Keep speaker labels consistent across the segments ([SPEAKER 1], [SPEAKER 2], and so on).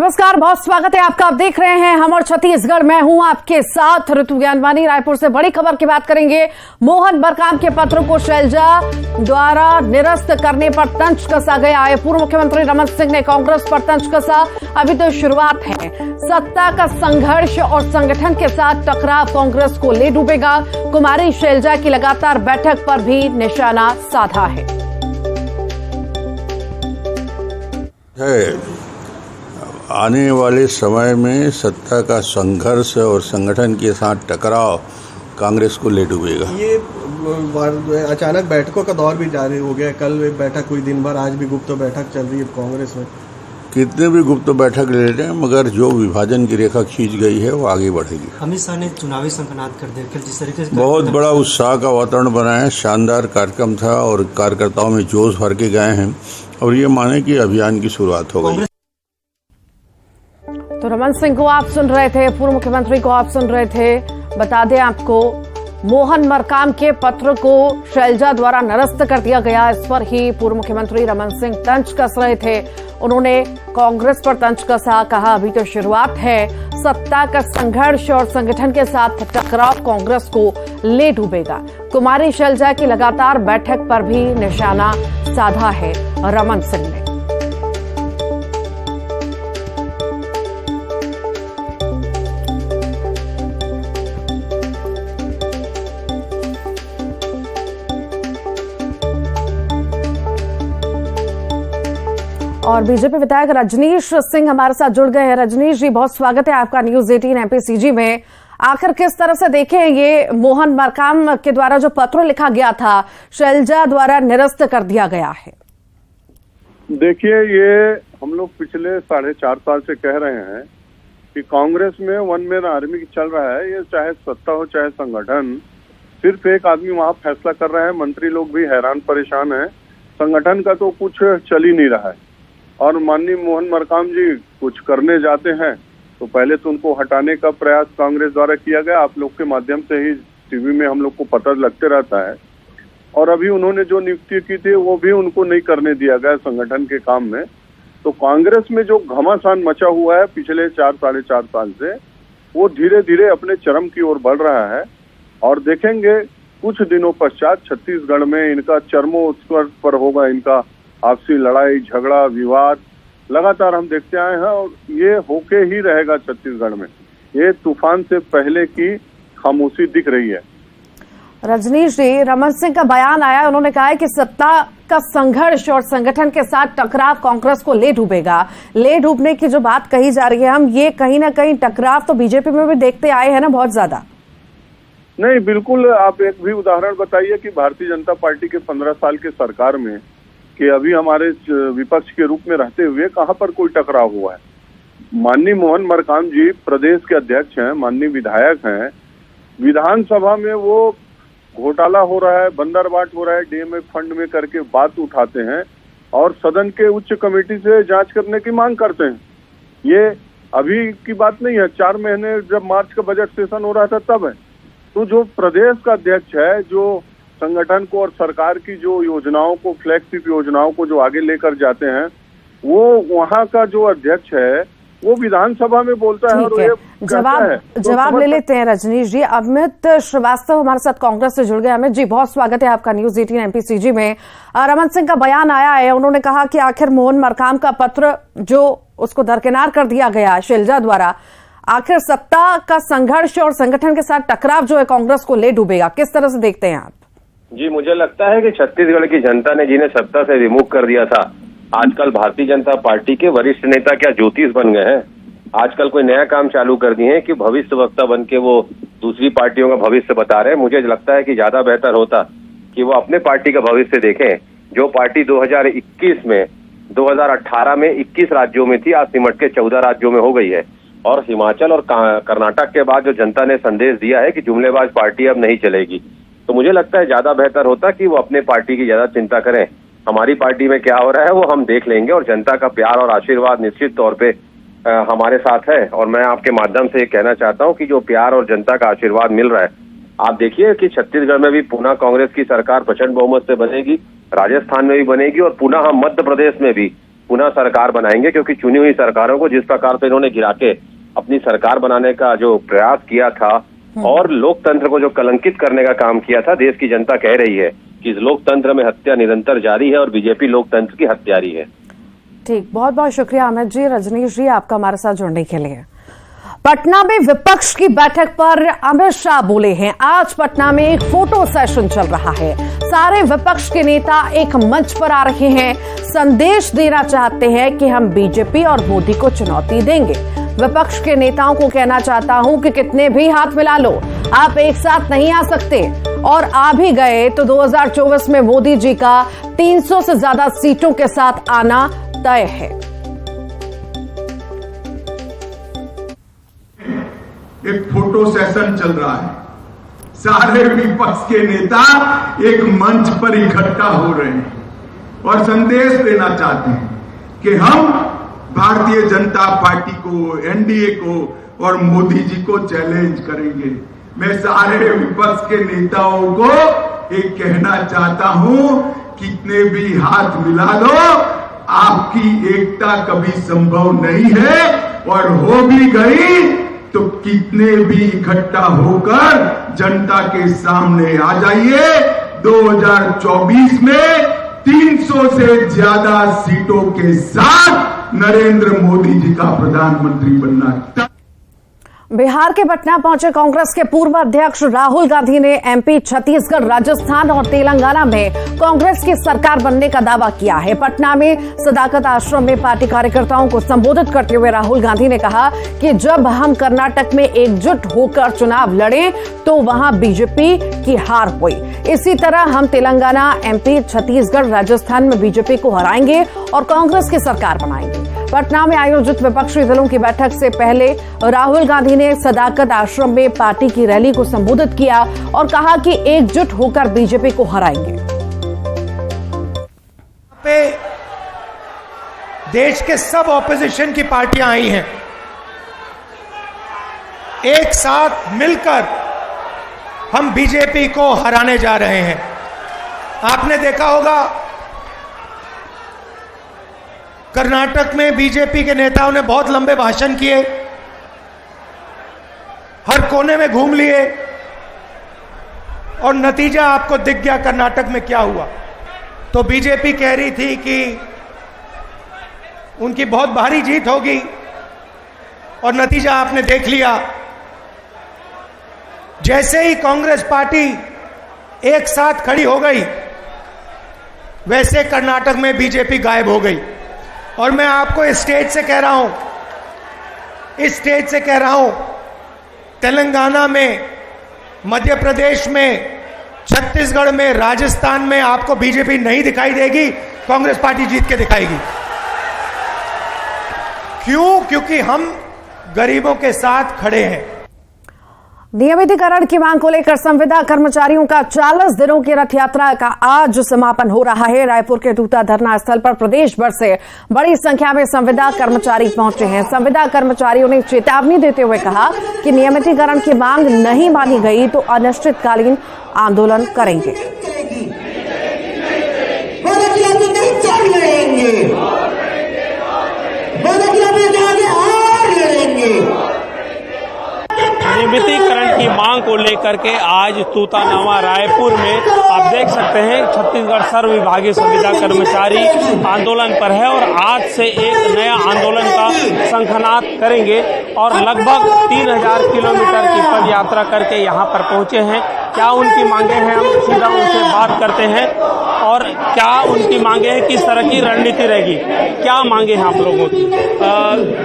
[SPEAKER 1] नमस्कार, बहुत स्वागत है आपका। आप देख रहे हैं हम और छत्तीसगढ़। मैं हूं आपके साथ ऋतु ज्ञानवानी। रायपुर से बड़ी खबर की बात करेंगे। मोहन मरकाम के पत्र को शैलजा द्वारा निरस्त करने पर तंज कसा गया है। पूर्व मुख्यमंत्री रमन सिंह ने कांग्रेस पर तंज कसा। अभी तो शुरुआत है। सत्ता का संघर्ष और संगठन के साथ टकराव कांग्रेस को ले डूबेगा। कुमारी शैलजा की लगातार बैठक पर भी निशाना साधा है।
[SPEAKER 2] आने वाले समय में सत्ता का संघर्ष और संगठन के साथ टकराव कांग्रेस को ले डूबेगा।
[SPEAKER 3] ये अचानक बैठकों का दौर भी जारी हो गया। कल एक बैठक हुई दिन भर, आज भी गुप्त बैठक चल रही है कांग्रेस में।
[SPEAKER 2] कितने भी गुप्त बैठक ले लें, मगर जो विभाजन की रेखा खींच गई है वो आगे बढ़ेगी।
[SPEAKER 4] अमित शाह ने चुनावी संकनाद कर दिया जिस तरीके से
[SPEAKER 2] बहुत बड़ा उत्साह का वातावरण बना है। शानदार कार्यक्रम था और कार्यकर्ताओं में जोश भर के गए हैं और ये माने कि अभियान की शुरुआत हो गई।
[SPEAKER 1] तो रमन सिंह को आप सुन रहे थे, पूर्व मुख्यमंत्री को आप सुन रहे थे। बता दें आपको, मोहन मरकाम के पत्र को शैलजा द्वारा निरस्त कर दिया गया। इस पर ही पूर्व मुख्यमंत्री रमन सिंह तंज कस रहे थे। उन्होंने कांग्रेस पर तंज कसा, कहा अभी तो शुरुआत है। सत्ता का संघर्ष और संगठन के साथ टकराव कांग्रेस को ले डूबेगा। कुमारी शैलजा की लगातार बैठक पर भी निशाना साधा है रमन सिंह ने। और बीजेपी विधायक रजनीश सिंह हमारे साथ जुड़ गए हैं। रजनीश जी, बहुत स्वागत है आपका न्यूज 18 एमपीसीजी में। आखिर किस तरह से देखें ये मोहन मरकाम के द्वारा जो पत्र लिखा गया था, शैलजा द्वारा निरस्त कर दिया गया है?
[SPEAKER 5] देखिए, ये हम लोग पिछले 4.5 साल से कह रहे हैं कि कांग्रेस में वन मैन आर्मी चल रहा है। ये चाहे सत्ता हो चाहे संगठन, सिर्फ एक आदमी वहां फैसला कर रहा है। मंत्री लोग भी हैरान परेशान है। संगठन का तो कुछ चल ही नहीं रहा है। और माननीय मोहन मरकाम जी कुछ करने जाते हैं तो पहले तो उनको हटाने का प्रयास कांग्रेस द्वारा किया गया। आप लोग के माध्यम से ही टीवी में हम लोग को पता लगते रहता है। और अभी उन्होंने जो नियुक्ति की थी वो भी उनको नहीं करने दिया गया संगठन के काम में। तो कांग्रेस में जो घमासान मचा हुआ है पिछले 4-4.5 साल से, वो धीरे धीरे अपने चरम की ओर बढ़ रहा है। और देखेंगे कुछ दिनों पश्चात छत्तीसगढ़ में इनका चरमोत्कर्ष पर होगा। इनका आपसी लड़ाई झगड़ा विवाद लगातार हम देखते आए हैं और ये होके ही रहेगा छत्तीसगढ़ में। ये तूफान से पहले की खामोशी दिख रही है।
[SPEAKER 1] रजनीश जी, रमन सिंह का बयान आया, उन्होंने कहा है कि सत्ता का संघर्ष और संगठन के साथ टकराव कांग्रेस को ले डूबेगा। ले डूबने की जो बात कही जा रही है, हम ये कहीं ना कहीं टकराव तो बीजेपी में भी देखते आए हैं ना, बहुत ज्यादा।
[SPEAKER 5] नहीं, बिल्कुल। आप एक भी उदाहरण बताइए कि भारतीय जनता पार्टी के 15 साल के सरकार में कि अभी हमारे विपक्ष के रूप में रहते हुए कहां पर कोई टकराव हुआ है। माननीय मोहन मरकाम जी प्रदेश के अध्यक्ष हैं, माननीय विधायक हैं। विधानसभा में वो घोटाला हो रहा है, बंदरबाट हो रहा है, डीएमएफ फंड में करके बात उठाते हैं और सदन के उच्च कमेटी से जांच करने की मांग करते हैं। ये अभी की बात नहीं है, 4 महीने जब मार्च का बजट सेशन हो रहा था तब है। तो जो प्रदेश का अध्यक्ष है, जो संगठन को और सरकार की जो योजनाओं को, फ्लैगशिप योजनाओं को जो आगे लेकर जाते हैं, वो वहां का जो अध्यक्ष है वो विधानसभा में बोलता है। और ये
[SPEAKER 1] जवाब ले लेते हैं रजनीश जी। अमित श्रीवास्तव हमारे साथ कांग्रेस से जुड़ गए। अमित जी, बहुत स्वागत है आपका न्यूज 18 एमपीसीजी में। रमन सिंह का बयान आया है, उन्होंने कहा कि आखिर मोहन मरकाम का पत्र जो उसको दरकिनार कर दिया गया शैलजा द्वारा, आखिर सत्ता का संघर्ष और संगठन के साथ टकराव जो है कांग्रेस को ले डूबेगा। किस तरह से देखते हैं आप?
[SPEAKER 6] जी, मुझे लगता है कि छत्तीसगढ़ की जनता ने जिन्हें सत्ता से रिमूव कर दिया था, आजकल भारतीय जनता पार्टी के वरिष्ठ नेता क्या ज्योतिष बन गए हैं। आजकल कोई नया काम चालू कर दिए हैं कि भविष्य वक्ता बन के वो दूसरी पार्टियों का भविष्य बता रहे हैं। मुझे लगता है कि ज्यादा बेहतर होता कि वो अपने पार्टी का भविष्य देखें। जो पार्टी 2021 में 2018 में 21 राज्यों में थी, आज सिमट के 14 राज्यों में हो गई है। और हिमाचल और कर्नाटक के बाद जो जनता ने संदेश दिया है कि जुमलेबाज पार्टी अब नहीं चलेगी, तो मुझे लगता है ज्यादा बेहतर होता कि वो अपने पार्टी की ज्यादा चिंता करें। हमारी पार्टी में क्या हो रहा है वो हम देख लेंगे और जनता का प्यार और आशीर्वाद निश्चित तौर पे हमारे साथ है। और मैं आपके माध्यम से कहना चाहता हूं कि जो प्यार और जनता का आशीर्वाद मिल रहा है, आप देखिए कि छत्तीसगढ़ में भी पुनः कांग्रेस की सरकार प्रचंड बहुमत से बनेगी, राजस्थान में भी बनेगी और पुनः हम मध्य प्रदेश में भी पुनः सरकार बनाएंगे, क्योंकि चुनी हुई सरकारों को जिस प्रकार से इन्होंने गिरा के अपनी सरकार बनाने का जो प्रयास किया था और लोकतंत्र को जो कलंकित करने का काम किया था, देश की जनता कह रही है कि इस लोकतंत्र में हत्या निरंतर जारी है और बीजेपी लोकतंत्र की हत्यारी है।
[SPEAKER 1] ठीक, बहुत बहुत शुक्रिया अमित जी, रजनीश जी, आपका हमारे साथ जुड़ने के लिए। पटना में विपक्ष की बैठक पर अमित शाह बोले हैं। आज पटना में एक फोटो सेशन चल रहा है। सारे विपक्ष के नेता एक मंच पर आ रहे हैं, संदेश देना चाहते हैं कि हम बीजेपी और मोदी को चुनौती देंगे। विपक्ष के नेताओं को कहना चाहता हूं कि कितने भी हाथ मिला लो, आप एक साथ नहीं आ सकते, और आ भी गए तो 2024 में मोदी जी का 300 से ज्यादा सीटों के साथ आना तय है।
[SPEAKER 7] एक फोटो सेशन चल रहा है, सारे विपक्ष के नेता एक मंच पर इकट्ठा हो रहे हैं और संदेश देना चाहते हैं कि हम भारतीय जनता पार्टी को, एनडीए को और मोदी जी को चैलेंज करेंगे। मैं सारे विपक्ष के नेताओं को एक कहना चाहता हूं, कितने भी हाथ मिला लो, आपकी एकता कभी संभव नहीं है, और हो भी गई तो कितने भी इकट्ठा होकर जनता के सामने आ जाइए। 2024 में 300 से ज्यादा सीटों के साथ नरेंद्र मोदी जी का प्रधानमंत्री बनना।
[SPEAKER 1] बिहार के पटना पहुंचे कांग्रेस के पूर्व अध्यक्ष राहुल गांधी ने एमपी, छत्तीसगढ़, राजस्थान और तेलंगाना में कांग्रेस की सरकार बनने का दावा किया है। पटना में सदाकत आश्रम में पार्टी कार्यकर्ताओं को संबोधित करते हुए राहुल गांधी ने कहा कि जब हम कर्नाटक में एकजुट होकर चुनाव लड़े तो वहां बीजेपी की हार हुई। इसी तरह हम तेलंगाना, एमपी, छत्तीसगढ़, राजस्थान में बीजेपी को हराएंगे और कांग्रेस की सरकार बनाएंगे। पटना में आयोजित विपक्षी दलों की बैठक से पहले राहुल गांधी ने सदाकत आश्रम में पार्टी की रैली को संबोधित किया और कहा कि एकजुट होकर बीजेपी को हराएंगे।
[SPEAKER 8] पे देश के सब ऑपोजिशन की पार्टियां आई हैं, एक साथ मिलकर हम बीजेपी को हराने जा रहे हैं। आपने देखा होगा कर्नाटक में बीजेपी के नेताओं ने बहुत लंबे भाषण किए, हर कोने में घूम लिए, और नतीजा आपको दिख गया कर्नाटक में क्या हुआ। तो बीजेपी कह रही थी कि उनकी बहुत भारी जीत होगी, और नतीजा आपने देख लिया। जैसे ही कांग्रेस पार्टी एक साथ खड़ी हो गई, वैसे कर्नाटक में बीजेपी गायब हो गई। और मैं आपको इस स्टेज से कह रहा हूं, तेलंगाना में, मध्य प्रदेश में, छत्तीसगढ़ में, राजस्थान में आपको बीजेपी नहीं दिखाई देगी, कांग्रेस पार्टी जीत के दिखाएगी। क्यों? क्योंकि हम गरीबों के साथ खड़े हैं।
[SPEAKER 1] नियमितीकरण की मांग को लेकर संविदा कर्मचारियों का 40 दिनों की रथ यात्रा का आज समापन हो रहा है। रायपुर के दूता धरना स्थल पर प्रदेश भर से बड़ी संख्या में संविदा कर्मचारी पहुंचे हैं। संविदा कर्मचारियों ने चेतावनी देते हुए कहा कि नियमितीकरण की मांग नहीं मानी गई तो अनिश्चितकालीन आंदोलन करेंगे।
[SPEAKER 9] नियमितीकरण की मांग को लेकर के आज तूतानावा रायपुर में आप देख सकते हैं छत्तीसगढ़ सर्व विभागीय संविदा कर्मचारी आंदोलन पर है और आज से एक नया आंदोलन का शंखनाद करेंगे और लगभग 3000 किलोमीटर की पद यात्रा करके यहाँ पर पहुंचे हैं। क्या उनकी मांगे हैं, हम सीधा उनसे बात करते हैं और क्या उनकी मांगे हैं, किस तरह की रणनीति रहेगी, क्या मांगे हैं आप लोगों की।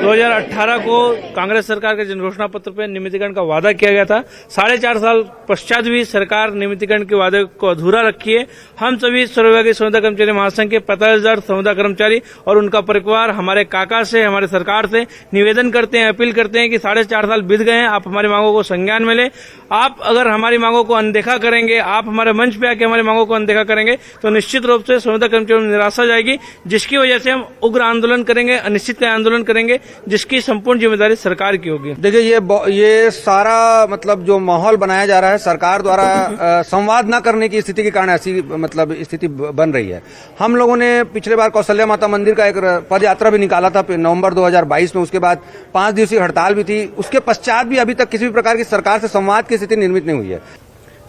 [SPEAKER 10] 2018 को कांग्रेस सरकार के जनघोषणा पत्र पर नियमितीकरण का वादा किया गया था। 4.5 साल पश्चात भी सरकार नियमितीकरण के वादे को अधूरा रखी है। हम सभी सर्वविभागीय संविदा कर्मचारी महासंघ के 50,000 संविदा कर्मचारी और उनका परिवार हमारे काका से, हमारे सरकार से निवेदन करते हैं, अपील करते हैं कि 4.5 साल बीत गए हैं, आप हमारी मांगों को संज्ञान में लें। आप अगर हमारी मांगों को अनदेखा करेंगे, आप हमारे मंच पे आके हमारी हमारी मांगों को अनदेखा करेंगे तो निश्चित रूप से संविदा कर्मचारियों में निराशा जाएगी, जिसकी वजह से हम उग्र आंदोलन करेंगे, अनिश्चित आंदोलन करेंगे, जिसकी संपूर्ण जिम्मेदारी सरकार की होगी।
[SPEAKER 11] देखिए, ये सारा मतलब जो माहौल बनाया जा रहा है सरकार द्वारा संवाद न करने की स्थिति के कारण ऐसी मतलब स्थिति बन रही है। हम लोगों ने पिछले बार कौशल्या माता मंदिर का एक पद यात्रा भी निकाला था नवंबर 2022 में, उसके बाद 5 दिवसीय हड़ताल भी थी। उसके पश्चात भी अभी तक किसी भी प्रकार की सरकार से संवाद की स्थिति निर्मित नहीं हुई है।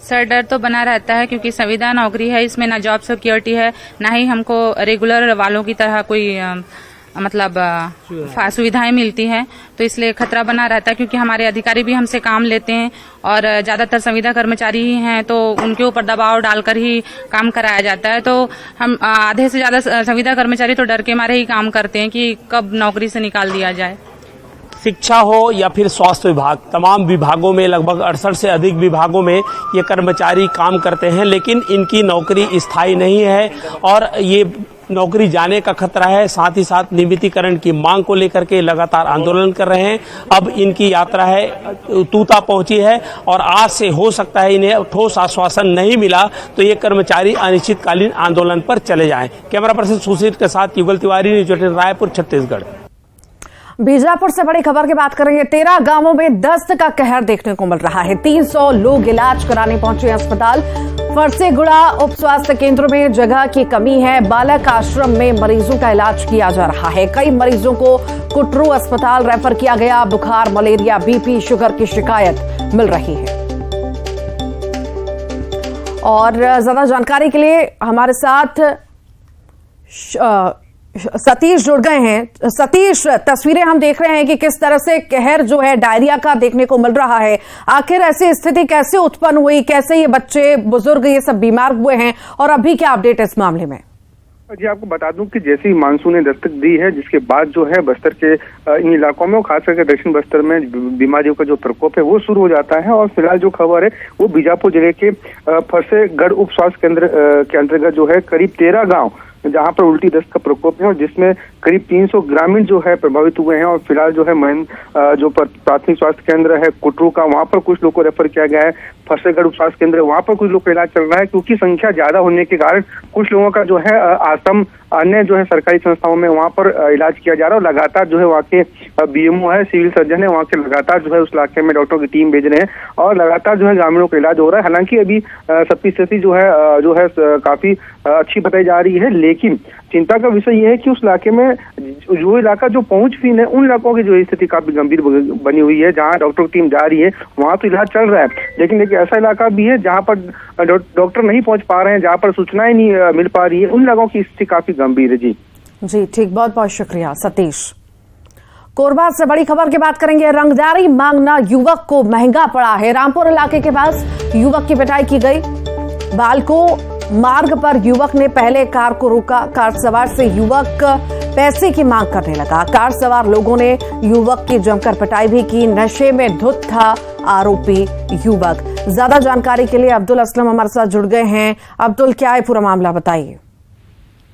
[SPEAKER 12] सर, डर तो बना रहता है क्योंकि संविदा नौकरी है, इसमें ना जॉब सिक्योरिटी है, ना ही हमको रेगुलर वालों की तरह कोई मतलब सुविधाएं मिलती हैं, तो इसलिए खतरा बना रहता है क्योंकि हमारे अधिकारी भी हमसे काम लेते हैं और ज्यादातर संविदा कर्मचारी ही हैं, तो उनके ऊपर दबाव डालकर ही काम कराया जाता है। तो हम आधे से ज्यादा संविदा कर्मचारी तो डर के मारे ही काम करते हैं कि कब नौकरी से निकाल दिया जाए।
[SPEAKER 9] शिक्षा हो या फिर स्वास्थ्य विभाग, तमाम विभागों में लगभग 68 से अधिक विभागों में ये कर्मचारी काम करते हैं, लेकिन इनकी नौकरी स्थायी नहीं है और ये नौकरी जाने का खतरा है। साथ ही साथ नियमितीकरण की मांग को लेकर के लगातार आंदोलन कर रहे हैं। अब इनकी यात्रा है तूता पहुंची है और आज से हो सकता है इन्हें ठोस आश्वासन नहीं मिला तो ये कर्मचारी अनिश्चितकालीन आंदोलन पर चले जाएं। कैमरा पर्सन सुशील के साथ युगल तिवारी, न्यूज़ 18 रायपुर, छत्तीसगढ़।
[SPEAKER 1] बीजापुर से बड़ी खबर की बात करेंगे। 13 गांवों में दस्त का कहर देखने को मिल रहा है। 300 लोग इलाज कराने पहुंचे अस्पताल। फरसेगुड़ा उप स्वास्थ्य केंद्र में जगह की कमी है। बालक आश्रम में मरीजों का इलाज किया जा रहा है। कई मरीजों को कुटरू अस्पताल रेफर किया गया। बुखार, मलेरिया, बीपी, शुगर की शिकायत मिल रही है। और ज्यादा जानकारी के लिए हमारे साथ सतीश जुड़ गए हैं। सतीश, तस्वीरें हम देख रहे हैं कि किस तरह से कहर जो है डायरिया का देखने को मिल रहा है। आखिर ऐसी स्थिति कैसे उत्पन्न हुई, कैसे ये बच्चे, बुजुर्ग ये सब बीमार हुए हैं और अभी क्या अपडेट है इस मामले में?
[SPEAKER 13] जी, आपको बता दूं कि जैसे ही मानसून ने दस्तक दी है, जिसके बाद जो है बस्तर के इन इलाकों में, खास करके दक्षिण बस्तर में बीमारियों का जो प्रकोप है वो शुरू हो जाता है। और फिलहाल जो खबर है वो बीजापुर जिले के फरसेगढ़ उप स्वास्थ्य केंद्र के अंतर्गत जो है करीब 13 गाँव जहां पर उल्टी दस्त का प्रकोप है और जिसमें करीब 300 ग्रामीण जो है प्रभावित हुए हैं। और फिलहाल जो है जो प्राथमिक स्वास्थ्य केंद्र है कुटरू का, वहां पर कुछ लोगों को रेफर किया गया है। फरसेगढ़ उप स्वास्थ्य केंद्र, वहां पर कुछ लोग का इलाज चल रहा है क्योंकि संख्या ज्यादा होने के कारण कुछ लोगों का जो है आश्रम, अन्य जो है सरकारी संस्थाओं में वहां पर इलाज किया जा रहा है। और लगातार जो है वहाँ के बीएमओ है, सिविल सर्जन है, वहाँ के लगातार जो है उस इलाके में डॉक्टरों की टीम भेज रहे हैं और लगातार जो है ग्रामीणों का इलाज हो रहा है। हालांकि अभी सबकी स्थिति जो है काफी अच्छी बताई जा रही है, लेकिन चिंता का विषय यह है कि उस इलाके में जो इलाका जो पहुंचहीन है, उन इलाकों की जो स्थिति काफी गंभीर बनी हुई है। जहां डॉक्टर की टीम जा रही है वहां तो इलाज चल रहा है, लेकिन एक ऐसा इलाका भी है जहां पर डॉक्टर नहीं पहुंच पा रहे हैं, जहां पर सूचनाएं नहीं मिल पा रही है। उन इलाकों की स्थिति काफी गंभीर है। जी
[SPEAKER 1] ठीक, बहुत बहुत शुक्रिया सतीश। कोरबा से बड़ी खबर की बात करेंगे। रंगदारी मांगना युवक को महंगा पड़ा है। रामपुर इलाके के पास युवक की पिटाई की गई। बालको मार्ग पर युवक ने पहले कार को रोका। कार सवार से युवक पैसे की मांग करने लगा। कार सवार लोगों ने युवक की जमकर पिटाई भी की। नशे में धुत था आरोपी युवक। ज्यादा जानकारी के लिए अब्दुल असलम हमारे साथ जुड़ गए हैं। अब्दुल, क्या है पूरा मामला, बताइए।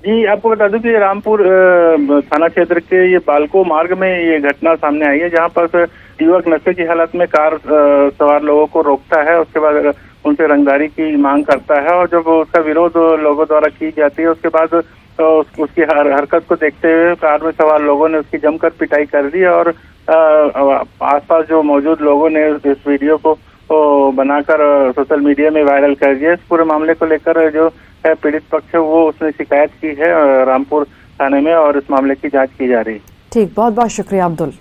[SPEAKER 14] जी, आपको बता दूं कि रामपुर थाना क्षेत्र के ये बालको मार्ग में ये घटना सामने आई है, जहां पर युवक नशे की हालत में कार सवार लोगों को रोकता है, उसके बाद उनसे रंगदारी की मांग करता है और जब उसका विरोध लोगों द्वारा की जाती है उसके बाद उसकी हरकत को देखते हुए कार में सवार लोगों ने उसकी जमकर पिटाई कर दी और आसपास जो मौजूद लोगों ने इस वीडियो को बनाकर सोशल मीडिया में वायरल कर दिया। इस पूरे मामले को लेकर जो है पीड़ित पक्ष है वो उसने शिकायत की है रामपुर थाने में और इस मामले की जांच की जा रही है।
[SPEAKER 1] ठीक, बहुत बहुत शुक्रिया अब्दुल।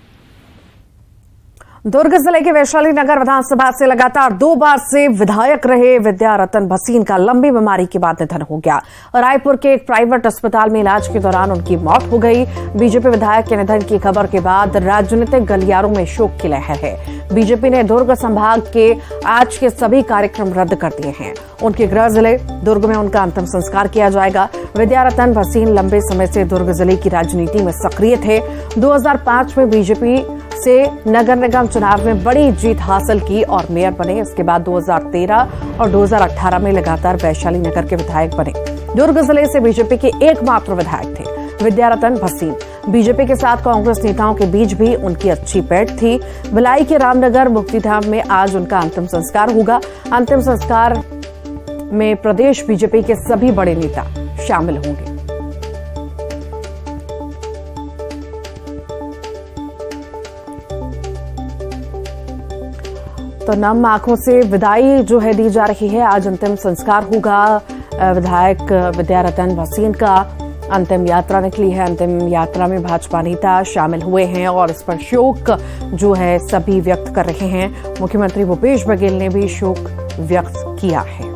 [SPEAKER 1] दुर्ग जिले के वैशाली नगर विधानसभा से लगातार 2 बार से विधायक रहे विद्यारतन भसीन का लंबी बीमारी के बाद निधन हो गया। रायपुर के एक प्राइवेट अस्पताल में इलाज के दौरान उनकी मौत हो गई। बीजेपी विधायक के निधन की खबर के बाद राजनीतिक गलियारों में शोक की लहर है। बीजेपी ने दुर्ग संभाग के आज के सभी कार्यक्रम रद्द कर दिए हैं। उनके गृह जिले दुर्ग में उनका अंतिम संस्कार किया जाएगा। विद्यारतन भसीन लंबे समय से दुर्ग जिले की राजनीति में सक्रिय थे। 2005 में बीजेपी से नगर निगम चुनाव में बड़ी जीत हासिल की और मेयर बने। इसके बाद 2013 और 2018 में लगातार वैशाली नगर के विधायक बने। दुर्ग जिले से बीजेपी के एकमात्र विधायक थे विद्यारतन भसीन। बीजेपी के साथ कांग्रेस नेताओं के बीच भी उनकी अच्छी पैठ थी। भिलाई के रामनगर मुक्तिधाम में आज उनका अंतिम संस्कार होगा। अंतिम संस्कार में प्रदेश बीजेपी के सभी बड़े नेता शामिल होंगे। तो नम आंखों से विदाई जो है दी जा रही है। आज अंतिम संस्कार होगा। विधायक विद्यारतन भसीन का अंतिम यात्रा निकली है। अंतिम यात्रा में भाजपा नेता शामिल हुए हैं और इस पर शोक जो है सभी व्यक्त कर रहे हैं। मुख्यमंत्री भूपेश बघेल ने भी शोक व्यक्त किया है।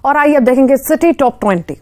[SPEAKER 1] और आइए अब देखेंगे सिटी टॉप 20।